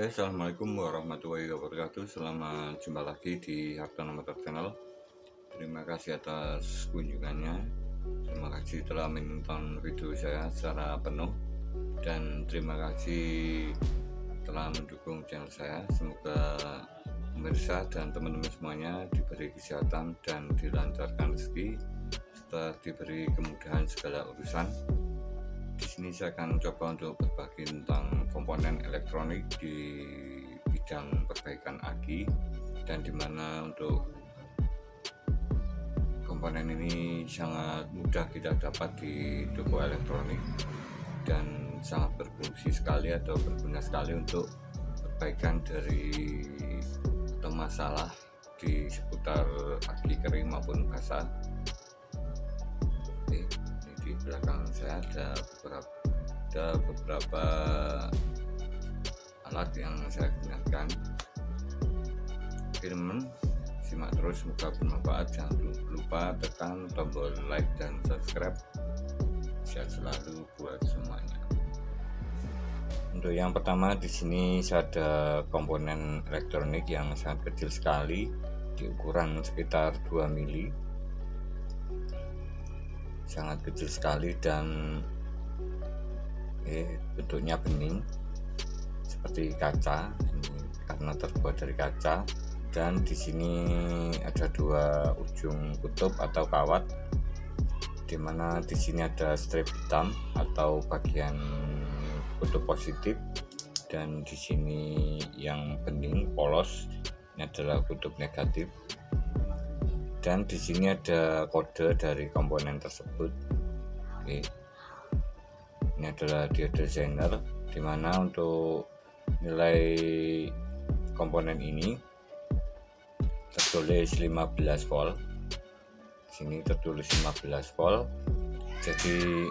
Oke, assalamualaikum warahmatullahi wabarakatuh. Selamat jumpa lagi di Hartono Motor Channel. Terima kasih atas kunjungannya. Terima kasih telah menonton video saya secara penuh, dan terima kasih telah mendukung channel saya. Semoga pemirsa dan teman-teman semuanya diberi kesehatan dan dilancarkan rezeki serta diberi kemudahan segala urusan. Di sini saya akan coba untuk berbagi tentang komponen elektronik di bidang perbaikan aki, dan dimana untuk komponen ini sangat mudah kita dapat di toko elektronik dan sangat berfungsi sekali atau berguna sekali untuk perbaikan dari atau masalah di seputar aki kering maupun basah. Di belakang saya ada beberapa alat yang saya gunakan. Oke teman, simak terus, semoga bermanfaat. Jangan lupa tekan tombol like dan subscribe. Sehat selalu buat semuanya. Untuk yang pertama, di sini saya ada komponen elektronik yang sangat kecil sekali, di ukuran sekitar 2 mili, sangat kecil sekali, dan bentuknya bening seperti kaca ini, karena terbuat dari kaca. Dan di sini ada dua ujung kutub atau kawat, dimana di sini ada strip hitam atau bagian kutub positif, dan di sini yang bening polos ini adalah kutub negatif. Dan di sini ada kode dari komponen tersebut. Oke. Ini adalah diode Zener, dimana untuk nilai komponen ini tertulis 15 volt. Sini tertulis 15 volt. Jadi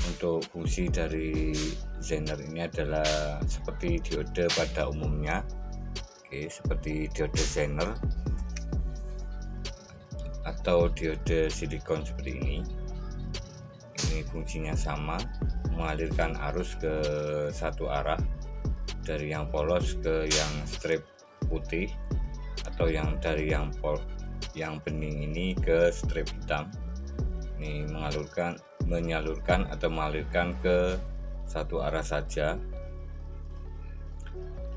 untuk fungsi dari Zener ini adalah seperti diode pada umumnya. Oke, seperti diode Zener atau diode silikon seperti ini. Ini fungsinya sama, mengalirkan arus ke satu arah, dari yang polos ke yang strip putih, atau yang dari yang bening ini ke strip hitam. Ini menyalurkan atau mengalirkan ke satu arah saja,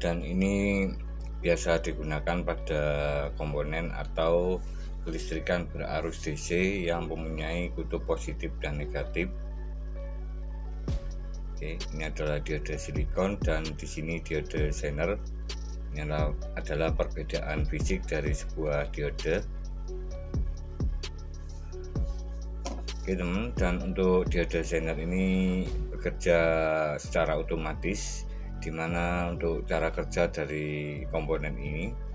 dan ini biasa digunakan pada komponen atau kelistrikan berarus DC yang mempunyai kutub positif dan negatif. Oke, ini adalah diode silikon, dan di sini diode Zener. Ini adalah perbedaan fisik dari sebuah diode. Oke teman, dan untuk diode Zener ini bekerja secara otomatis, dimana untuk cara kerja dari komponen ini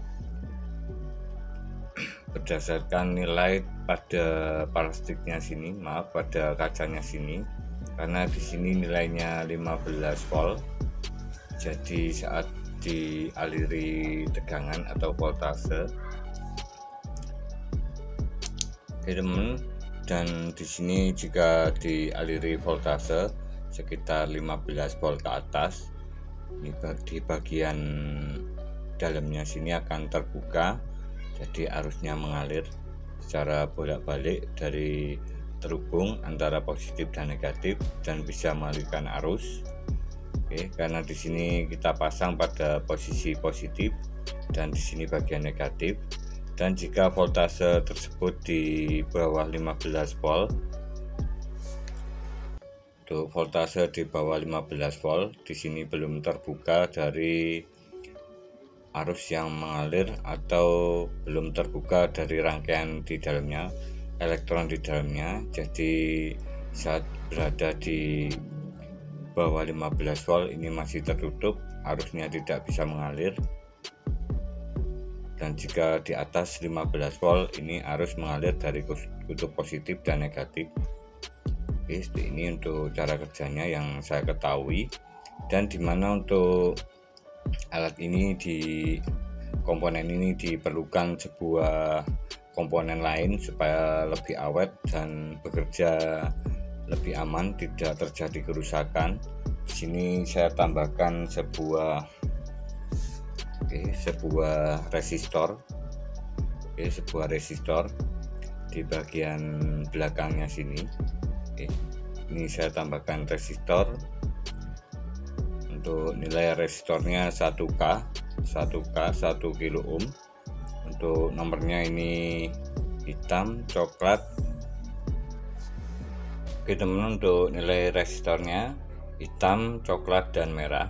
berdasarkan nilai pada plastiknya sini, pada kacanya sini, karena di sini nilainya 15 volt. Jadi saat dialiri tegangan atau voltase, teman, dan di sini jika dialiri voltase sekitar 15 volt ke atas, ini di bagian dalamnya sini akan terbuka. Jadi arusnya mengalir secara bolak-balik dari terhubung antara positif dan negatif, dan bisa mengalirkan arus. Oke, karena di sini kita pasang pada posisi positif dan di sini bagian negatif. Dan jika voltase tersebut di bawah 15 volt, untuk voltase di bawah 15 volt, di sini belum terbuka dari arus yang mengalir atau belum terbuka dari rangkaian di dalamnya, elektron di dalamnya. Jadi saat berada di bawah 15 volt ini masih tertutup, arusnya tidak bisa mengalir. Dan jika di atas 15 volt ini arus mengalir dari kutub positif dan negatif. Oke, ini untuk cara kerjanya yang saya ketahui, dan dimana untuk alat ini, di komponen ini diperlukan sebuah komponen lain supaya lebih awet dan bekerja lebih aman, tidak terjadi kerusakan. Di sini saya tambahkan sebuah sebuah resistor. Sebuah resistor di bagian belakangnya sini. Ini saya tambahkan resistor. Untuk nilai resistornya 1K 1 kilo ohm. Untuk nomornya ini hitam, coklat. Teman-teman, untuk nilai resistornya hitam, coklat, dan merah,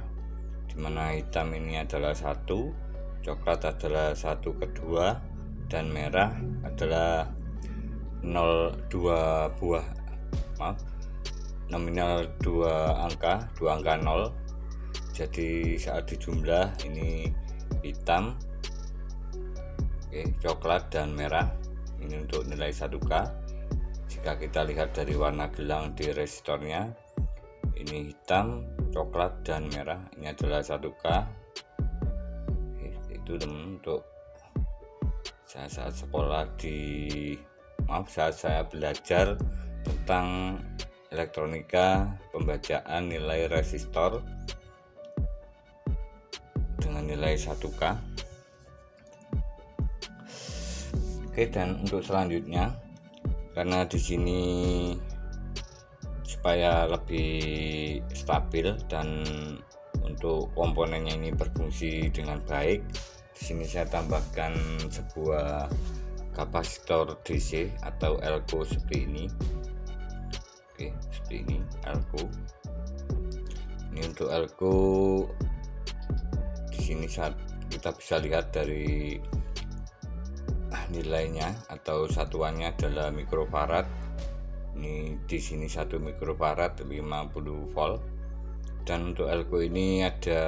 dimana hitam ini adalah 1, coklat adalah 1/2, dan merah adalah 2 buah, nominal 2 angka 0. Jadi saat dijumlah ini hitam, coklat, dan merah. Ini untuk nilai 1K. Jika kita lihat dari warna gelang di resistornya, ini hitam, coklat, dan merah. Ini adalah 1K. Itu teman, untuk saat sekolah saat saya belajar tentang elektronika, pembacaan nilai resistor dengan nilai 1K. Dan untuk selanjutnya, karena di sini supaya lebih stabil dan untuk komponennya ini berfungsi dengan baik, di sini saya tambahkan sebuah kapasitor DC atau elko seperti ini. Seperti ini elko. Ini untuk elko, di sini kita bisa lihat dari nilainya atau satuannya adalah mikrofarad. Ini di sini 1 mikrofarad 50 volt. Dan untuk elko ini ada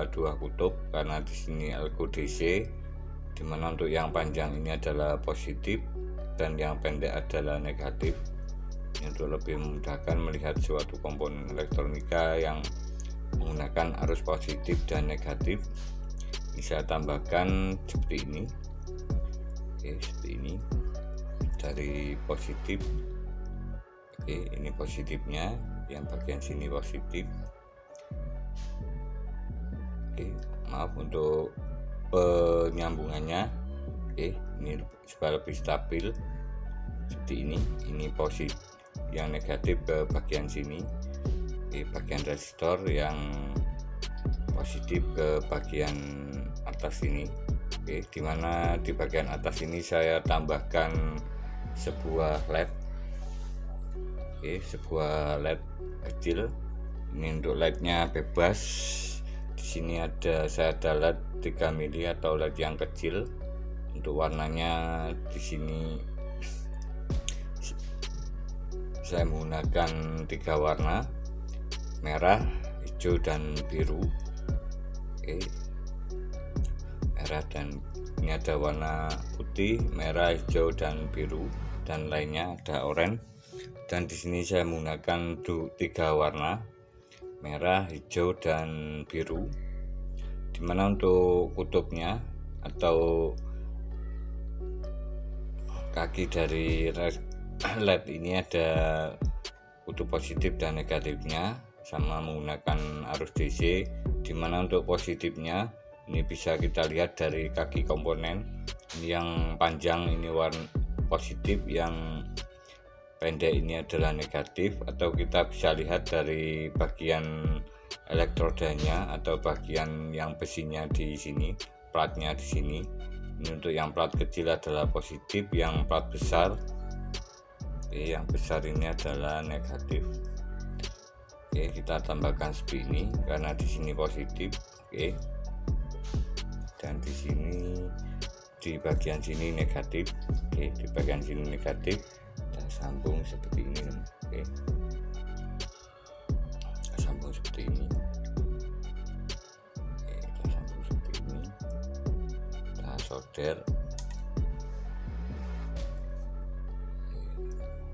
2 kutub, karena di sini elko DC, dimana untuk yang panjang ini adalah positif dan yang pendek adalah negatif. Ini untuk lebih memudahkan melihat suatu komponen elektronika yang menggunakan arus positif dan negatif. Ini saya tambahkan seperti ini. Seperti ini dari positif. Ini positifnya, yang bagian sini positif. Maaf untuk penyambungannya. Ini supaya lebih stabil seperti ini. Ini positif, yang negatif ke bagian sini. Bagian resistor yang positif ke bagian atas sini. Dimana di bagian atas ini saya tambahkan sebuah LED. Sebuah LED kecil. Ini untuk LED-nya bebas. Di sini saya ada LED 3 mili atau LED yang kecil. Untuk warnanya di sini saya menggunakan 3 warna: merah, hijau, dan biru. Merah, dan ini ada warna putih, merah, hijau, dan biru, dan lainnya ada oranye. Dan di sini saya menggunakan 3 warna: merah, hijau, dan biru. Dimana untuk kutubnya atau kaki dari LED ini ada kutub positif dan negatifnya, sama menggunakan arus DC. Dimana untuk positifnya ini bisa kita lihat dari kaki komponen. Ini yang panjang ini warna positif, yang pendek ini adalah negatif. Atau kita bisa lihat dari bagian elektrodanya atau bagian yang besinya di sini, platnya di sini. Ini untuk yang plat kecil adalah positif, yang plat besar, yang besar ini adalah negatif. Kita tambahkan seperti ini karena di sini positif. Dan di sini, di bagian sini negatif. Di bagian sini negatif. Kita sambung seperti ini. Kita sambung seperti ini. Kita sambung seperti ini. Kita solder.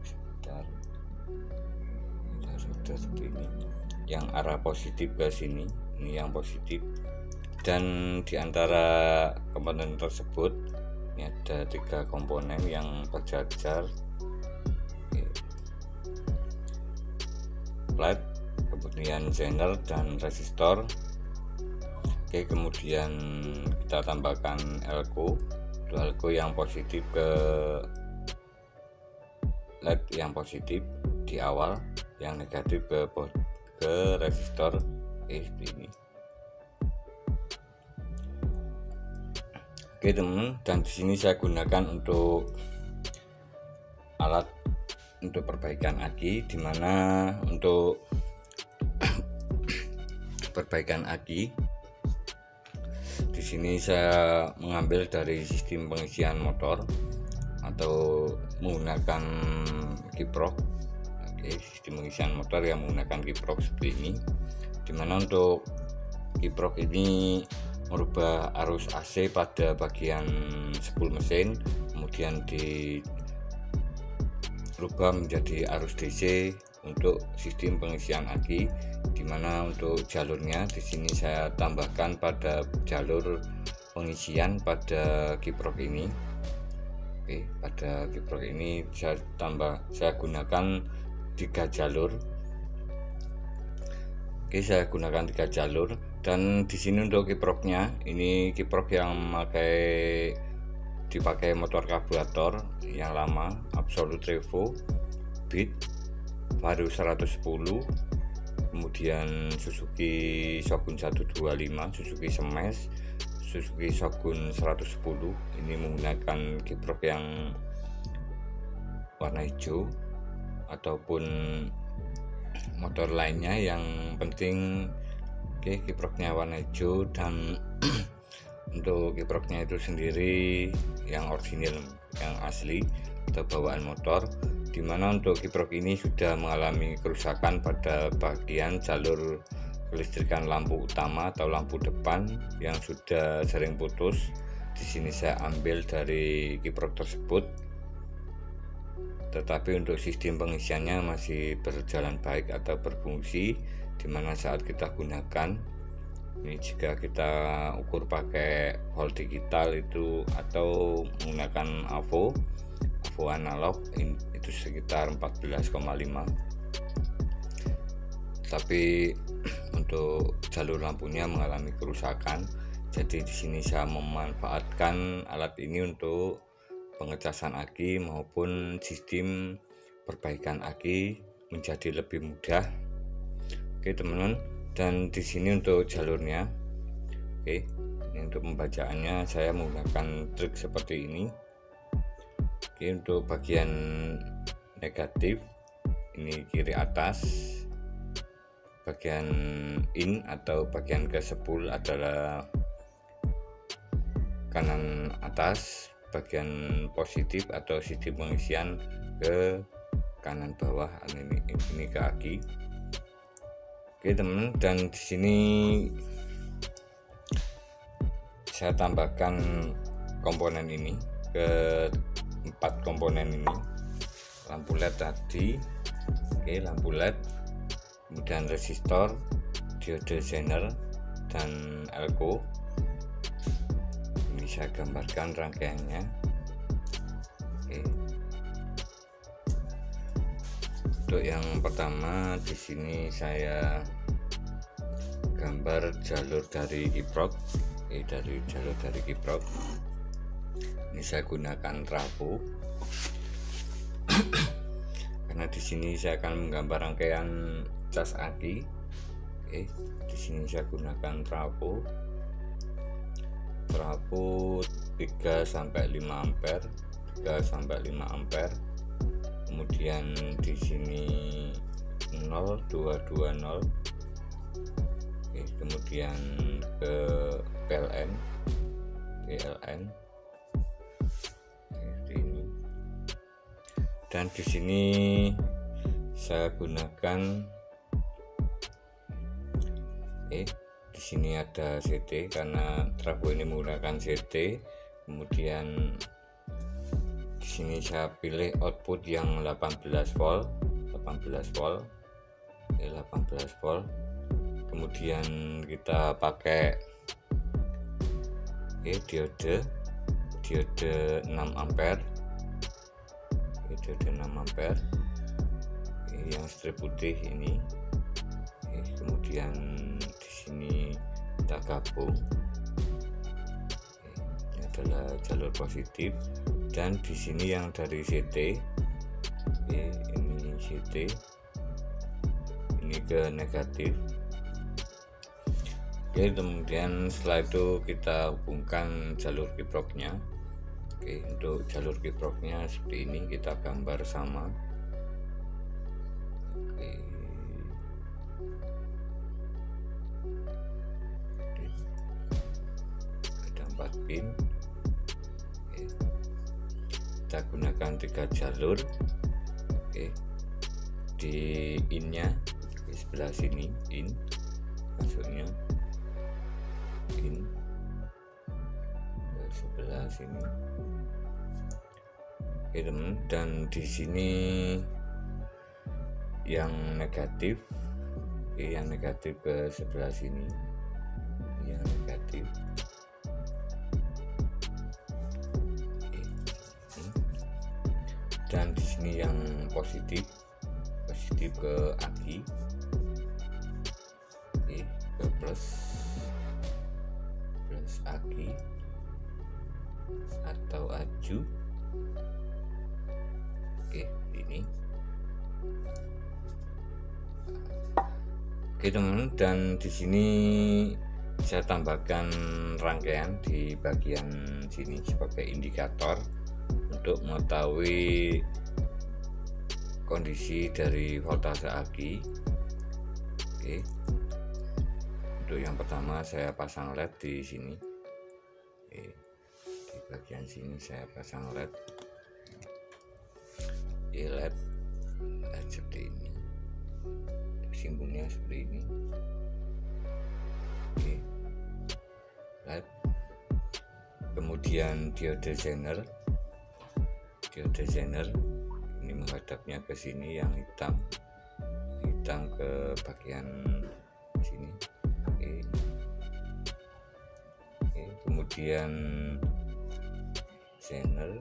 Sebentar. Kita solder seperti ini. Yang arah positif ke sini. Ini yang positif. Dan di antara komponen tersebut ini ada 3 komponen yang berjajar, plate, kemudian zener, dan resistor. Oke, kemudian kita tambahkan elko yang positif ke LED yang positif di awal, yang negatif ke resistor ini. Oke teman, dan di sini saya gunakan untuk alat untuk perbaikan aki, dimana untuk perbaikan aki di sini saya mengambil dari sistem pengisian motor atau menggunakan kiprok. Oke, sistem pengisian motor yang menggunakan kiprok seperti ini, dimana untuk kiprok ini merubah arus AC pada bagian spool mesin, kemudian dirubah menjadi arus DC untuk sistem pengisian aki, dimana untuk jalurnya di sini saya tambahkan pada jalur pengisian pada kiprok ini. Oke, pada kiprok ini saya gunakan 3 jalur. Oke, saya gunakan 3 jalur, dan di sini untuk kiproknya ini kiprok yang dipakai motor karburator yang lama, Absolute Revo Beat Vario 110, kemudian Suzuki Shogun 125, Suzuki Smash, Suzuki Shogun 110. Ini menggunakan kiprok yang warna hijau, ataupun motor lainnya yang penting kiproknya warna hijau. Dan untuk kiproknya itu sendiri yang original, yang asli atau bawaan motor, dimana untuk kiprok ini sudah mengalami kerusakan pada bagian jalur kelistrikan lampu utama atau lampu depan yang sudah sering putus. Di sini saya ambil dari kiprok tersebut, tetapi untuk sistem pengisiannya masih berjalan baik atau berfungsi, dimana saat kita gunakan ini, jika kita ukur pakai volt digital itu atau menggunakan AVO analog itu sekitar 14,5. Tapi untuk jalur lampunya mengalami kerusakan, jadi di sini saya memanfaatkan alat ini untuk pengecasan aki maupun sistem perbaikan aki menjadi lebih mudah. Oke teman-teman, dan di sini untuk jalurnya, oke, ini untuk pembacaannya saya menggunakan trik seperti ini. Oke, untuk bagian negatif ini kiri atas, bagian in atau bagian ke spool adalah kanan atas, bagian positif atau sistem pengisian ke kanan bawah, ini ke aki. Oke teman, dan di sini saya tambahkan komponen ini ke 4 komponen ini, lampu LED tadi, oke, lampu LED, kemudian resistor, diode zener, dan elko. Ini saya gambarkan rangkaiannya. Oke. Untuk yang pertama di sini saya gambar jalur dari kiprok, dari jalur dari kiprok. Ini saya gunakan trafo karena di sini saya akan menggambar rangkaian cas aki. Oke, di sini saya gunakan trafo 3 sampai 5 ampere, 3 sampai 5 ampere. Kemudian di sini 0220. Oke, kemudian ke PLN. Dan di sini saya gunakan di sini ada CT karena trafo ini menggunakan CT. Kemudian di sini saya pilih output yang 18 volt. Kemudian kita pakai diode 6 ampere. Diode 6 ampere yang strip putih ini. Kemudian di sini kita gabung. Ini adalah jalur positif, dan di sini yang dari CT, ini CT, ini ke negatif. Kemudian setelah itu kita hubungkan jalur kiproknya. Untuk jalur kiproknya seperti ini, kita gambar sama. Ada 4 pin. Kita gunakan 3 jalur. Di innya di sebelah sini, in masuknya, in ke sebelah sini. Teman, dan di sini yang negatif, yang negatif ke sebelah sini, yang negatif. Dan di sini yang positif ke aki, ke plus aki atau aju. Ini. Teman, dan di sini saya tambahkan rangkaian di bagian sini sebagai indikator untuk mengetahui kondisi dari voltase aki. Untuk yang pertama saya pasang LED di sini. Di bagian sini saya pasang LED. LED seperti ini, simbolnya seperti ini. LED. Kemudian diode zener ini menghadapnya ke sini, yang hitam ke bagian sini. Kemudian zener.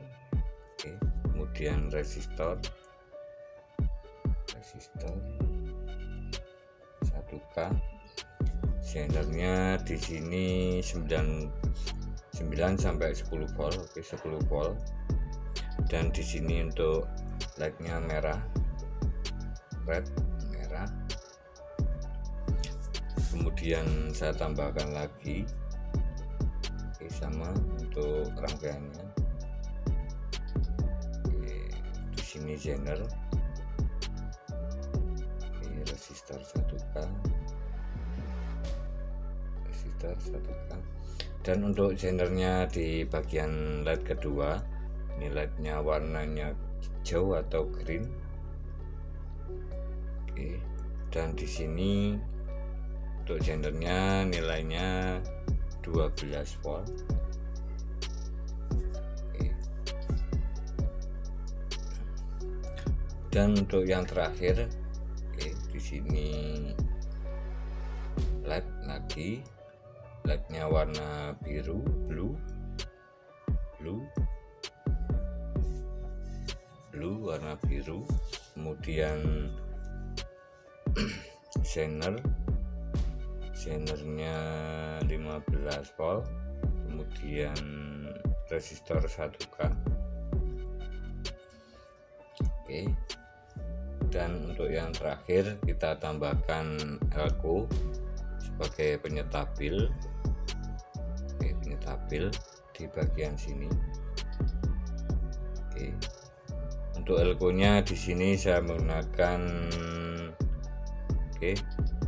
Kemudian resistor 1K. Zenernya di sini 9 sampai 10 volt. 10 volt. Dan di sini untuk LED-nya merah, red merah. Kemudian saya tambahkan lagi, sama untuk rangkaiannya. Di sini zener, resistor 1K, dan untuk zenernya di bagian LED kedua, ini LED-nya warnanya hijau atau green. Dan di sini untuk zenernya nilainya 12 volt. Dan untuk yang terakhir, di sini LED lagi, LED-nya warna biru, blue warna biru. Kemudian zenernya 15 volt. Kemudian resistor 1K. Dan untuk yang terakhir kita tambahkan elko sebagai penyetabil. Penyetabil di bagian sini. Untuk elko-nya di sini saya menggunakan,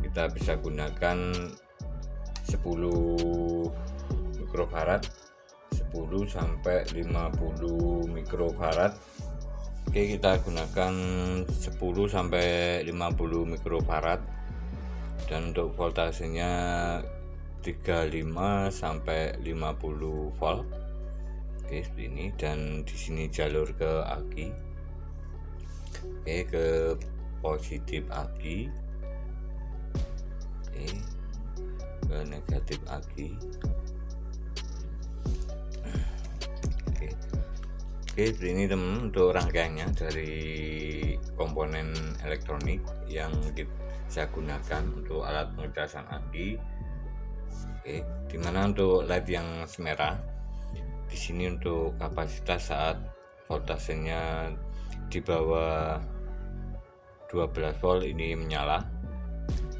kita bisa gunakan 10 mikrofarad, 10 sampai 50 mikrofarad. Kita gunakan 10 sampai 50 mikrofarad, dan untuk voltasenya 35 sampai 50 volt. Seperti ini. Dan di sini jalur ke aki, ke positif aki, ke negatif aki. Seperti ini teman, untuk rangkaiannya dari komponen elektronik yang saya gunakan untuk alat pengecasan aki. Oke, dimana untuk LED yang semerah di sini untuk kapasitas saat voltasenya di bawah 12 volt ini menyala,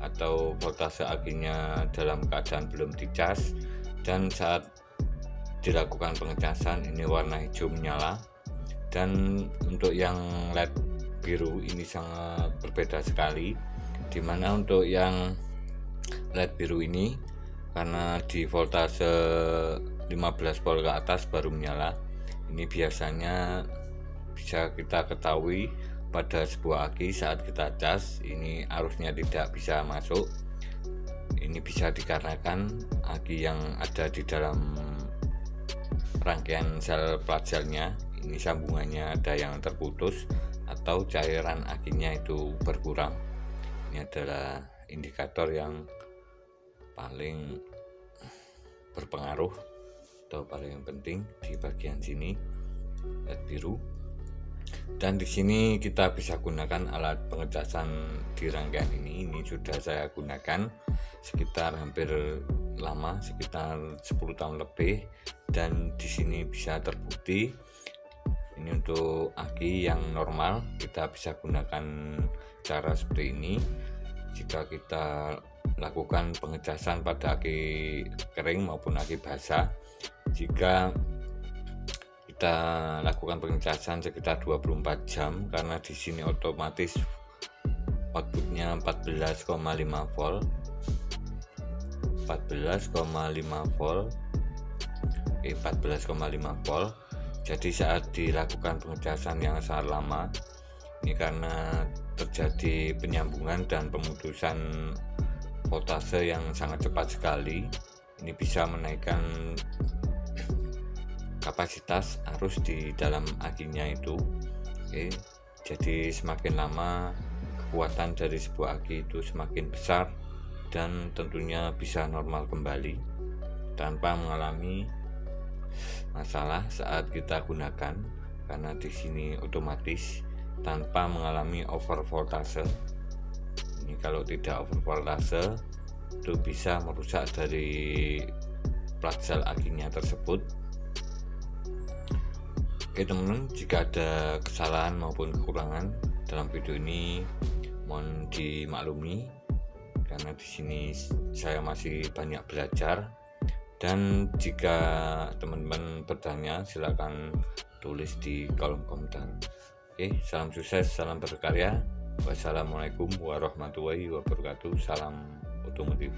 atau voltase akinya dalam keadaan belum dicas, dan saat dilakukan pengecasan ini warna hijau menyala. Dan untuk yang LED biru ini sangat berbeda sekali, dimana untuk yang LED biru ini karena di voltase 15 volt ke atas baru menyala. Ini biasanya bisa kita ketahui pada sebuah aki saat kita cas ini arusnya tidak bisa masuk. Ini bisa dikarenakan aki yang ada di dalam rangkaian sel plat selnya ini sambungannya ada yang terputus atau cairan akinya itu berkurang. Ini adalah indikator yang paling berpengaruh atau paling penting di bagian sini, LED biru. Dan di sini kita bisa gunakan alat pengecasan di rangkaian ini. Ini sudah saya gunakan sekitar hampir lama, sekitar 10 tahun lebih, dan di sini bisa terbukti. Ini untuk aki yang normal kita bisa gunakan cara seperti ini. Jika kita lakukan pengecasan pada aki kering maupun aki basah, jika kita lakukan pengecasan sekitar 24 jam, karena di sini otomatis outputnya 14,5 volt 14,5 volt. Jadi saat dilakukan pengecasan yang sangat lama ini karena terjadi penyambungan dan pemutusan voltase yang sangat cepat sekali, ini bisa menaikkan kapasitas arus di dalam akinya itu. Oke, jadi semakin lama kekuatan dari sebuah aki itu semakin besar dan tentunya bisa normal kembali tanpa mengalami masalah saat kita gunakan, karena di sini otomatis tanpa mengalami over voltase. Ini kalau tidak over voltase itu bisa merusak dari plat sel akinya tersebut. Oke teman-teman, jika ada kesalahan maupun kekurangan dalam video ini mohon dimaklumi, karena di sini saya masih banyak belajar. Dan jika teman-teman bertanya silakan tulis di kolom komentar. Oke, salam sukses, salam berkarya. Wassalamualaikum warahmatullahi wabarakatuh. Salam otomotif.